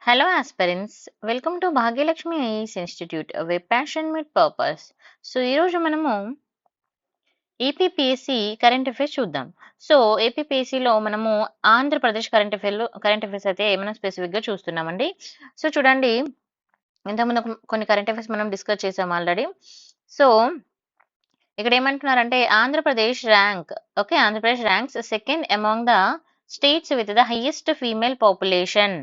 Hello, aspirants. Welcome to Bhagyalakshmi IAS institute where passion meet purpose. So ఈరోజు మనము APPSC current affairs చూద్దాం. So ఏపీపీఎస్సిలో మనము Andhra Pradesh current affairs అయితే మనం స్పెసిఫిక్గా చూస్తున్నామండి. సో చూడండి, ఇంతకుముందు కొన్ని కరెంట్ అఫైర్స్ మనం డిస్కస్ చేసాం ఆల్రెడీ. సో ఇక్కడ ఏమంటున్నారంటే Andhra Pradesh ranks second among the states with the highest female population.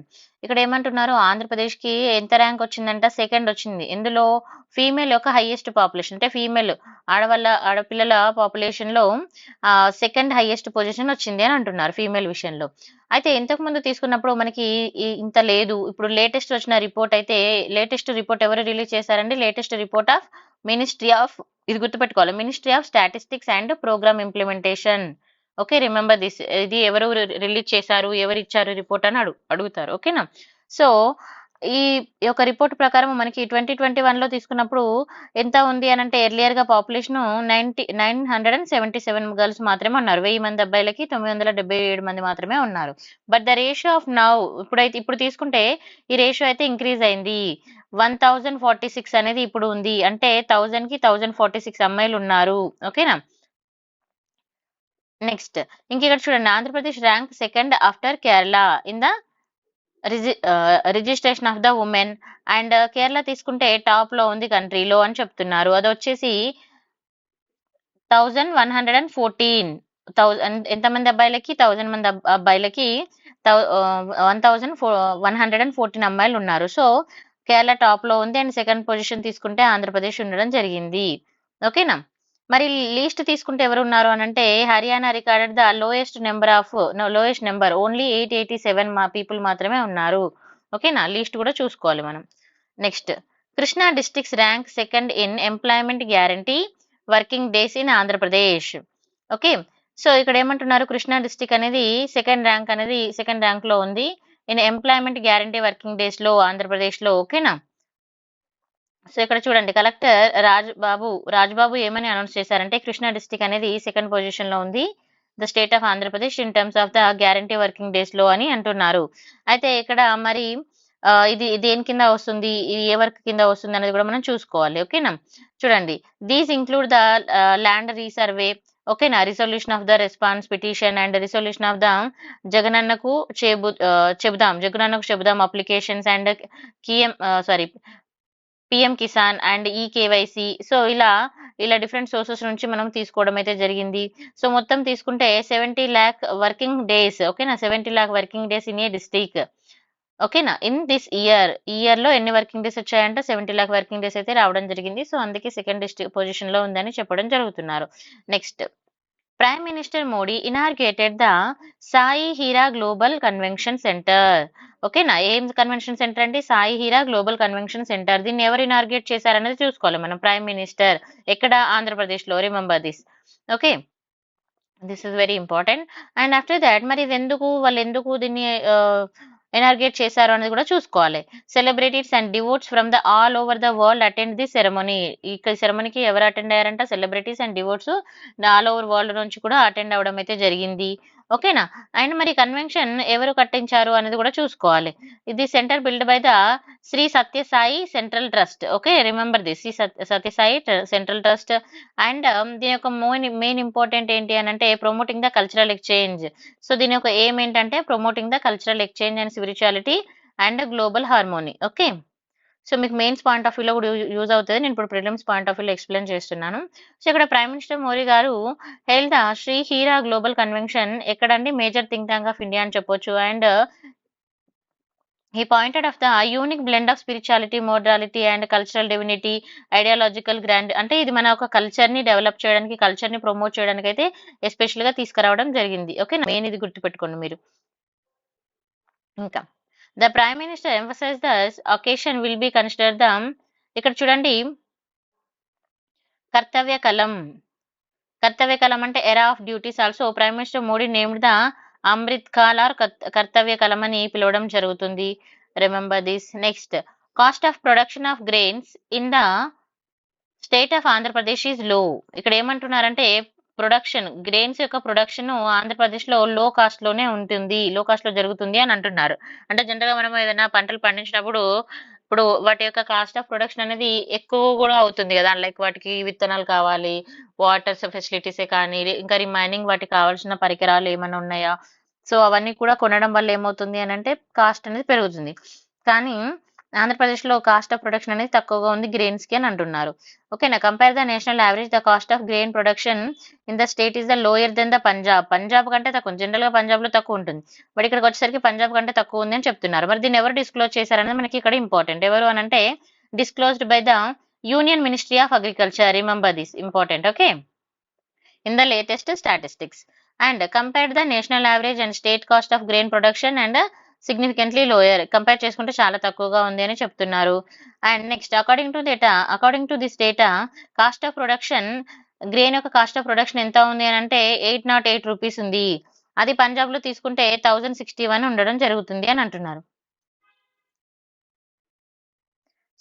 ఇక్కడ ఏమంటున్నారు, ఆంధ్రప్రదేశ్కి ఎంత ర్యాంక్ వచ్చిందంట? సెకండ్ వచ్చింది. ఇందులో ఫీమేల్ యొక్క హైయెస్ట్ పాపులేషన్ అంటే ఫీమేల్ ఆడపిల్లల పాపులేషన్ లో సెకండ్ హైయెస్ట్ పొజిషన్ వచ్చింది అని అంటున్నారు ఫీమేల్ విషయంలో. అయితే ఇంతకు ముందు తీసుకున్నప్పుడు మనకి ఇంత లేదు. ఇప్పుడు లేటెస్ట్ వచ్చిన రిపోర్ట్ అయితే, లేటెస్ట్ రిపోర్ట్ ఎవరు రిలీజ్ చేశారండి? Latest report of ministry of, ఇది గుర్తుపెట్టుకోవాలి, ministry of statistics and programme implementation. Okay, remember this. ఇది ఎవరు రిలీజ్ చేశారు, ఎవరు ఇచ్చారు రిపోర్ట్ అని అడుగుతారు. ఓకేనా? సో ఈ యొక్క రిపోర్ట్ ప్రకారం మనకి 2021 లో తీసుకున్నప్పుడు ఎంత ఉంది అని అంటే, ఎర్లియర్ గా పాపులేషన్ 977 గర్ల్స్ మాత్రమే ఉన్నారు. 1000 మంది అబ్బాయిలకి 977 మంది మాత్రమే ఉన్నారు. But the ratio of now, ఇప్పుడు తీసుకుంటే ఈ రేషియో అయితే ఇంక్రీజ్ అయింది. 1046 అనేది ఇప్పుడు ఉంది. అంటే 1000 కి 1046 అమ్మాయిలు ఉన్నారు. ఓకేనా? నెక్స్ట్ ఇంకిక్కడ చూడండి, Andhra Pradesh rank second after Kerala in the registration of the women. And Kerala తీసుకుంటే టాప్ లో ఉంది కంట్రీలో అని చెప్తున్నారు. అది వచ్చేసి 1114. ఎంతమంది అబ్బాయిలకి? 1000 మంది అబ్బాయిలకి 1114 అమ్మాయిలు ఉన్నారు. సో కేరళ టాప్ లో ఉంది. అండ్ సెకండ్ పొజిషన్ తీసుకుంటే ఆంధ్రప్రదేశ్ ఉండడం జరిగింది. ఓకేనా? మరి లీస్ట్ తీసుకుంటే ఎవరు ఉన్నారు అని అంటే, Haryana recorded the lowest number only 887 people మాత్రమే ఉన్నారు. ఓకేనా? లీస్ట్ కూడా చూసుకోవాలి మనం. Next, Krishna districts rank second in employment guarantee working days in Andhra Pradesh. Okay, so ఇక్కడ ఏమంటున్నారు, కృష్ణా డిస్ట్రిక్ట్ అనేది సెకండ్ ర్యాంక్ లో ఉంది in employment guarantee working days లో ఆంధ్రప్రదేశ్ లో. ఓకేనా? సో ఇక్కడ చూడండి, కలెక్టర్ రాజ్బాబు ఏమని అనౌన్స్ చేశారంటే, కృష్ణా డిస్ట్రిక్ట్ అనేది సెకండ్ పొజిషన్ లో ఉంది the state of Andhra Pradesh in terms of the guarantee working days లో అని అంటున్నారు. అయితే ఇక్కడ మరి ఇది దేని కింద వస్తుంది, ఇది ఏ వర్క్ కింద వస్తుంది అనేది కూడా మనం చూసుకోవాలి. ఓకేనా? చూడండి, these include the land resurvey. ఓకేనా? Resolution of the response petition and resolution of the జగనన్నకు చెబుదాం applications and PM Kisan and e KYC. So ఇలా డిఫరెంట్ సోర్సెస్ నుంచి మనం తీసుకోవడం అయితే జరిగింది. సో మొత్తం తీసుకుంటే 70 lakh వర్కింగ్ డేస్. ఓకేనా? 70 lakh working days in a district. ఓకేనా? ఇన్ దిస్ ఇయర్ లో ఎన్ని వర్కింగ్ డేస్ వచ్చాయంటే 70 lakh వర్కింగ్ డేస్ అయితే రావడం జరిగింది. సో అందుకే సెకండ్ పొజిషన్ లో ఉందని చెప్పడం జరుగుతున్నారు. Next, Prime Minister Modi inaugurated the Sai Hira Global Convention Center. ఓకేనా? ఏం కన్వెన్షన్ సెంటర్ అంటే Sai Hira global convention centre. దీన్ని ఎవరు ఇనార్గేట్ చేశారనేది చూసుకోవాలి మనం. Prime minister. ఎక్కడ? ఆంధ్రప్రదేశ్ లో. Remember this. Okay, this is very important. And after that మరి వాళ్ళు ఎందుకు దీన్ని ఇనార్గేట్ చేశారు అనేది కూడా చూసుకోవాలి. Celebrities and devotees from the all over the world attend the ceremony. ఈ సెరమనీకి ఎవరు అటెండ్ అయ్యారంట? Celebrities and devotees all over world నుంచి కూడా అటెండ్ అవ్వడం అయితే జరిగింది. ఓకేనా? అండ్ మరి కన్వెన్షన్ ఎవరు కట్టించారు అనేది కూడా చూసుకోవాలి. ఇది centre build by the Shri Sathya Sai central trust. Okay, remember this, Shri Sathya Sai central trust. And దీని యొక్క మెయిన్ ఇంపార్టెంట్ ఏంటి అని అంటే, promoting the cultural exchange. So దీని యొక్క ఎయిమ్ ఏంటంటే, promoting the cultural exchange and spirituality and global harmony. Okay, so మీకు mains point of వ్యూలో కూడా యూజ్ అవుతుంది. నేను ఇప్పుడు ప్రిలిమ్స్ పాయింట్ ఆఫ్ వ్యూలో ఎక్స్ప్లెయిన్ చేస్తున్నాను. సో ఇక్కడ prime minister Modi garu held the Sri Hira global convention ఎక్కడండి? Major think tank of India అని చెప్పొచ్చు. And he pointed of the unique blend of spirituality, morality and cultural divinity, ideological grand. అంటే ఇది మన ఒక కల్చర్ ని డెవలప్ చేయడానికి, కల్చర్ ని ప్రమోట్ చేయడానికి అయితే ఎస్పెషల్ గా తీసుకురావడం జరిగింది. ఓకే, మెయిన్ ఇది గుర్తుపెట్టుకోండి మీరు. ఇంకా the prime minister emphasise the occasion will be consider the, ఇక్కడ చూడండి, కర్తవ్య కలం అంటే era of duties. Also prime minister Modi named the Amrit Kaal or Kartavya Kaal అని పిలవడం జరుగుతుంది. Remember this. Next, cost of production of grains in the state of Andhra Pradesh is low. ఇక్కడ ఏమంటున్నారంటే, production grains యొక్క production Andhra Pradesh లో లో కాస్ట్ లోనే ఉంటుంది, లో కాస్ట్ లో జరుగుతుంది అని అంటున్నారు. అంటే జనరల్ గా మనం ఏదైనా పంటలు పండించినప్పుడు ఇప్పుడు వాటి యొక్క కాస్ట్ ఆఫ్ ప్రొడక్షన్ అనేది ఎక్కువ కూడా అవుతుంది కదా, లైక్ వాటికి విత్తనాలు కావాలి, వాటర్ ఫెసిలిటీసే కానీ, ఇంకా రిమైనింగ్ వాటికి కావాల్సిన పరికరాలు ఏమైనా ఉన్నాయా, సో అవన్నీ కూడా కొనడం వల్ల ఏమవుతుంది అని అంటే కాస్ట్ అనేది పెరుగుతుంది. కానీ ఆంధ్రప్రదేశ్లో కాస్ట్ ఆఫ్ ప్రొడక్షన్ అనేది తక్కువగా ఉంది గ్రెయిన్స్ కి అని అంటున్నారు. ఓకేనా, compare the national average the cost of grain production in the state is the lower than the Punjab. Punjab కంటే తక్కువ, జనరల్ గా పంజాబ్ లో తక్కువ ఉంటుంది, బట్ ఇక్కడికి వచ్చేసరికి పంజాబ్ కంటే తక్కువ ఉంది అని చెప్తున్నారు. మరి దీన్ని ఎవరు డిస్క్లోజ్ చేశారనేది మనకి ఇక్కడ ఇంపార్టెంట్. ఎవరు అని అంటే disclosed by the union ministry of agriculture. Remember this important. Okay, in the latest statistics and compared the national average and state cost of grain production and significantly lower. Compare చేసుకుంటే చాలా తక్కువగా ఉంది అని చెప్తున్నారు. And next according to this data cost of production, grain యొక్క cost of production ఎంత ఉంది అని అంటే 808 రూపీస్ ఉంది. అది పంజాబ్ లో తీసుకుంటే 1061 ఉండడం జరుగుతుంది అని అంటున్నారు.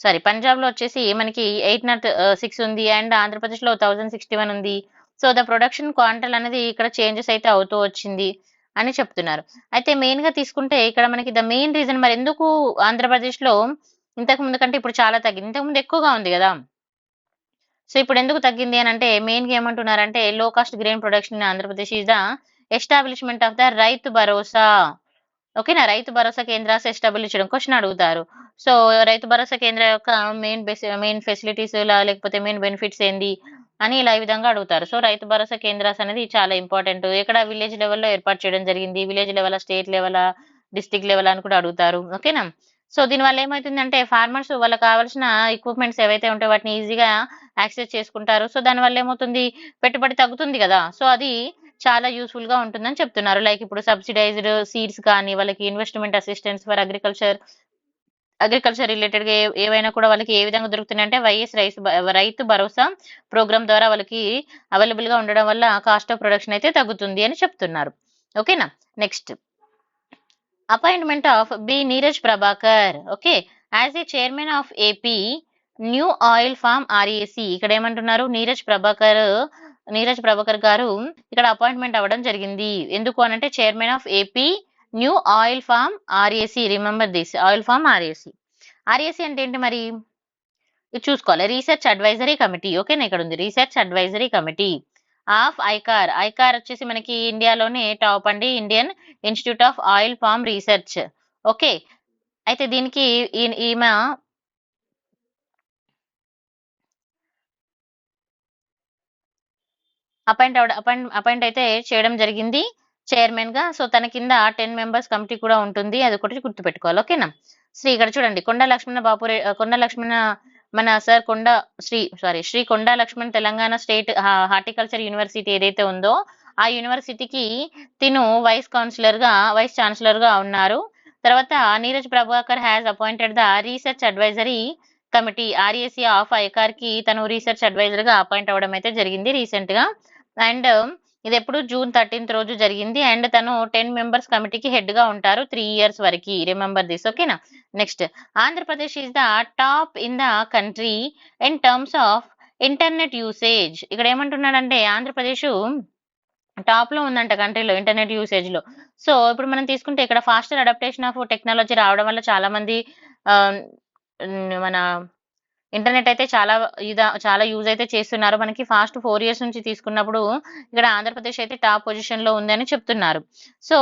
సారీ, పంజాబ్ లో వచ్చేసి మనకి 806 ఉంది అండ్ ఆంధ్రప్రదేశ్ లో 1061 ఉంది. సో ద ప్రొడక్షన్ క్వాంటల్ అనేది ఇక్కడ చేంజెస్ అయితే అవుతూ వచ్చింది అని చెప్తున్నారు. అయితే మెయిన్ గా తీసుకుంటే ఇక్కడ మనకి ద మెయిన్ రీజన్ మరి ఎందుకు ఆంధ్రప్రదేశ్ లో ఇంతకు ముందు కంటే ఇప్పుడు చాలా తగ్గింది, ఇంతకు ముందు ఎక్కువగా ఉంది కదా, సో ఇప్పుడు ఎందుకు తగ్గింది అని అంటే మెయిన్ గా ఏమంటున్నారంటే లో cost grain production in Andhra Pradesh is the establishment of the Rythu Bharosa. ఓకేనా, రైతు భరోసా కేంద్రాస్ ఎస్టాబ్లిష్ చేయడం క్వశ్చన్ అడుగుతారు. సో రైతు భరోసా కేంద్ర యొక్క మెయిన్ ఫెసిలిటీస్ లేకపోతే మెయిన్ బెనిఫిట్స్ ఏంది అని ఇలా ఈ విధంగా అడుగుతారు. సో రైతు భరోసా కేంద్రాస్ అనేది చాలా ఇంపార్టెంట్. ఇక్కడ విలేజ్ లెవెల్లో ఏర్పాటు చేయడం జరిగింది, village level, state level, district level అని కూడా అడుగుతారు. ఓకేనా, సో దీనివల్ల ఏమవుతుందంటే ఫార్మర్స్ వాళ్ళకి కావాల్సిన ఎక్విప్మెంట్స్ ఏవైతే ఉంటాయో వాటిని ఈజీగా యాక్సెస్ చేసుకుంటారు. సో దానివల్ల ఏమవుతుంది, పెట్టుబడి తగ్గుతుంది కదా, సో అది చాలా యూస్ఫుల్ గా ఉంటుందని చెప్తున్నారు. లైక్ ఇప్పుడు సబ్సిడైజ్డ్ సీడ్స్ కానీ, వాళ్ళకి investment assistance for agriculture related గా ఏవైనా కూడా వాళ్ళకి ఏ విధంగా దొరుకుతున్నాయి అంటే రైతు భరోసా ప్రోగ్రామ్ ద్వారా వాళ్ళకి అవైలబుల్ గా ఉండడం వల్ల కాస్ట్ ఆఫ్ ప్రొడక్షన్ అయితే తగ్గుతుంది అని చెప్తున్నారు. ఓకేనా, next appointment of B Neeraj Prabhakar. Okay, as a chairman of AP new oil farm RAC. ఇక్కడ ఏమంటున్నారు, నీరజ్ ప్రభాకర్ గారు ఇక్కడ అపాయింట్మెంట్ అవ్వడం జరిగింది. ఎందుకు అనంటే chairman of AP new oil farm RAC. Remember this, oil farm RAC. RAC అంటే ఏంటి మరి ఇది చూసుకోవాలి, రీసెర్చ్ అడ్వైజరీ కమిటీ. ఓకేనా, ఇక్కడ ఉంది research advisory committee of ICAR. ICAR వచ్చేసి మనకి ఇండియాలోనే టాప్ అండి, Indian institute of oil farm research. Okay, అయితే దీనికి ఈమె అపాయింట్ అయితే చేయడం జరిగింది చైర్మన్ గా. సో తన కింద 10 మెంబర్స్ కమిటీ కూడా ఉంటుంది, అది ఒకటి గుర్తుపెట్టుకోవాలి. ఓకేనా, ఇక్కడ చూడండి కొండ లక్ష్మణ మన sir Sri Konda Lakshman Telangana state horticulture university ఏదైతే ఉందో ఆ యూనివర్సిటీకి తిను వైస్ ఛాన్సలర్ గా ఉన్నారు. తర్వాత Neeraj Prabhakar has appointed the research advisory committee RAC of ICAR కి తను రీసెర్చ్ అడ్వైజర్ గా అపాయింట్ అవ్వడం అయితే జరిగింది రీసెంట్ గా. అండ్ ఇది ఎప్పుడు జూన్ 13th రోజు జరిగింది. అండ్ తను 10 మెంబర్స్ కమిటీకి హెడ్ గా ఉంటారు 3 years వరకు. Remember this. ఓకేనా, next Andhra Pradesh is the top in the country in terms of internet usage. ఇక్కడ ఏమంటున్నాడంటే ఆంధ్రప్రదేశ్ టాప్ లో ఉందంట కంట్రీలో ఇంటర్నెట్ యూసేజ్ లో. సో ఇప్పుడు మనం తీసుకుంటే ఇక్కడ ఫాస్టర్ అడాప్టేషన్ ఆఫ్ టెక్నాలజీ రావడం వల్ల చాలా మంది మన ఇంటర్నెట్ అయితే చాలా యూజ్ అయితే చేస్తున్నారు. మనకి ఫాస్ట్ 4 years నుంచి తీసుకున్నప్పుడు ఇక్కడ ఆంధ్రప్రదేశ్ అయితే టాప్ పొజిషన్ లో ఉంది అని చెప్తున్నారు. సో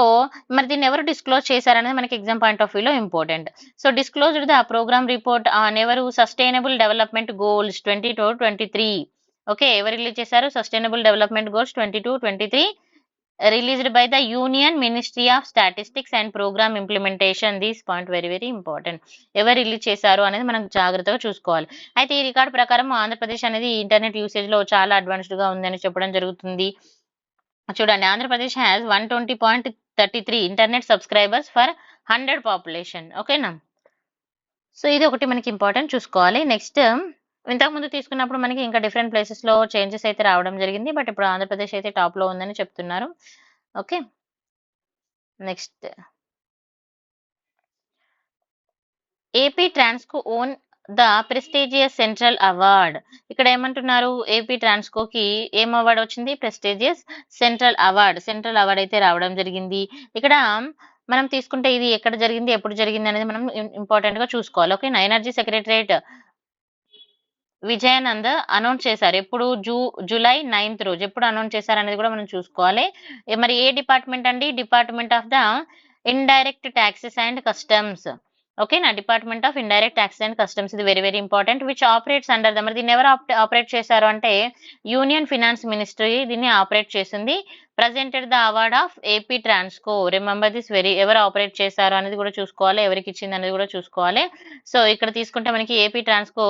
మరి దీన్ని ఎవరు డిస్క్లోజ్ చేశారనేది మనకి ఎగ్జామ్ పాయింట్ ఆఫ్ వ్యూ లో important. So disclosed the programme report on ఎవరు సస్టైనబుల్ డెవలప్మెంట్ గోల్స్ 22-23. ఓకే, ఎవరు రిలీజ్ చేశారు, sustainable development goals 22-23 released by the Union Ministry of Statistics and Program Implementation. This point very very important. ఎవరు రిలీజ్ చేశారు అనేది మనం జాగ్రత్తగా చూసుకోవాలి. అయితే ఈ రికార్డ్ ప్రకారం ఆంధ్రప్రదేశ్ అనేది ఇంటర్నెట్ యూసేజ్ లో చాలా అడ్వాన్స్డ్ గా ఉందని చెప్పడం జరుగుతుంది. చూడండి, Andhra Pradesh has 120.33 internet subscribers for 100 population. ఓకేనా, సో ఇది ఒకటి మనకి ఇంపార్టెంట్ చూసుకోవాలి. నెక్స్ట్ ఇంతకుముందు తీసుకున్నప్పుడు మనకి ఇంకా డిఫరెంట్ ప్లేసెస్ లో చేంజెస్ అయితే రావడం జరిగింది, బట్ ఇప్పుడు ఆంధ్రప్రదేశ్ అయితే టాప్ లో ఉందని చెప్తున్నారు. Okay, next AP Transco own the prestigious central award. ఇక్కడ ఏమంటున్నారు, ఏపీ ట్రాన్స్కోకి ఏం అవార్డ్ వచ్చింది, ప్రెస్టీజియస్ సెంట్రల్ అవార్డ్ అయితే రావడం జరిగింది. ఇక్కడ మనం తీసుకుంటే ఇది ఎక్కడ జరిగింది, ఎప్పుడు జరిగింది అనేది మనం ఇంపార్టెంట్ గా చూసుకోవాలి. ఓకేనా. ఎనర్జీ సెక్రటరేట్ విజయానంద్ అనౌన్స్ చేశారు. ఎప్పుడు, జూలై 9th రోజు. ఎప్పుడు అనౌన్స్ చేశారు అనేది కూడా మనం చూసుకోవాలి. మరి ఏ డిపార్ట్మెంట్ అండి, department of the indirect taxes and customs. ఓకేనా, department of indirect taxes and customs. ఇది very very important. Which operates under the, మరి దీన్ని ఎవరు ఆపరేట్ చేశారు అంటే యూనియన్ ఫినాన్స్ మినిస్ట్రీ దీన్ని ఆపరేట్ చేసింది. Presented the award of AP Transco. Remember this ఎవరు ఆపరేట్ చేశారు అనేది కూడా చూసుకోవాలి, ఎవరికి ఇచ్చింది అనేది కూడా చూసుకోవాలి. సో ఇక్కడ తీసుకుంటే మనకి AP Transco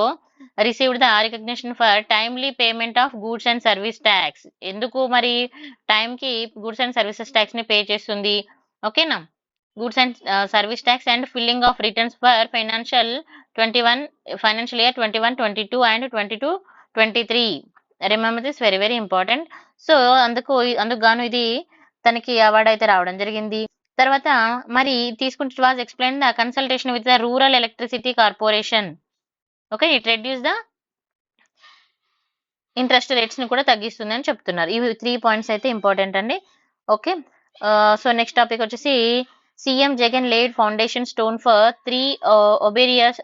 received the recognition for timely payment of goods and service tax. ఎందుకు మరి టైంకి గూడ్స్ అండ్ సర్వీసెస్ ట్యాక్స్ ని పే చేస్తుంది. ఓకేనా. Goods and service tax and filling of returns for financial year 21-22 and 22-23. Remember this very very important. So అందుకు గాను ఇది తనకి అవార్డు అయితే రావడం జరిగింది. తర్వాత మరి తీసుకుంటే was explain the consultation with the rural electricity corporation. Okay, it reduce the interest rates ని కూడా తగ్గిస్తుంది అని చెప్తున్నారు. ఇవి 3 పాయింట్స్ అయితే ఇంపార్టెంట్ అండి. ఓకే. సో నెక్స్ట్ టాపిక్ వచ్చేసి CM Jagan laid foundation stone for 3 Oberois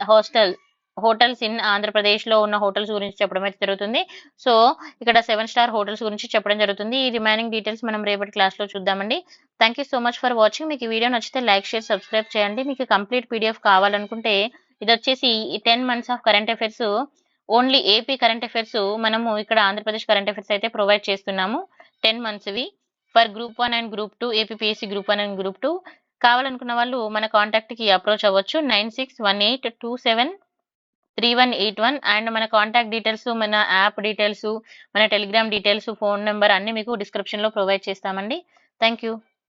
hotels in Andhra Pradesh లో ఉన్న హోటల్స్ గురించి చెప్పడం అయితే జరుగుతుంది. సో ఇక్కడ 7 స్టార్ హోటల్స్ గురించి చెప్పడం జరుగుతుంది. ఈ రిమైనింగ్ డీటెయిల్స్ మనం రేపటి క్లాస్ లో చూద్దామండి. Thank you so much for watching. మీకు ఈ వీడియో నచ్చితే లైక్, షేర్, సబ్స్క్రైబ్ చేయండి. మీకు కంప్లీట్ పీడిఎఫ్ కావాలనుకుంటే ఇది వచ్చేసి 10 months of current affairs, only AP current affairs మనము ఇక్కడ ఆంధ్రప్రదేశ్ కరెంట్ అఫైర్స్ అయితే ప్రొవైడ్ చేస్తున్నాము. 10 monthsవి for Group 1 and Group 2, APPSC Group 1 and Group 2. కావాలనుకున్న వాళ్ళు మన కాంటాక్ట్ కి అప్రోచ్ అవ్వచ్చు 9618273181. అండ్ మన కాంటాక్ట్ డీటెయిల్స్, మన యాప్ డీటెయిల్స్, మన టెలిగ్రామ్ డీటెయిల్స్, ఫోన్ నెంబర్ అన్ని మీకు డిస్క్రిప్షన్ లో ప్రొవైడ్ చేస్తామండి. Thank you.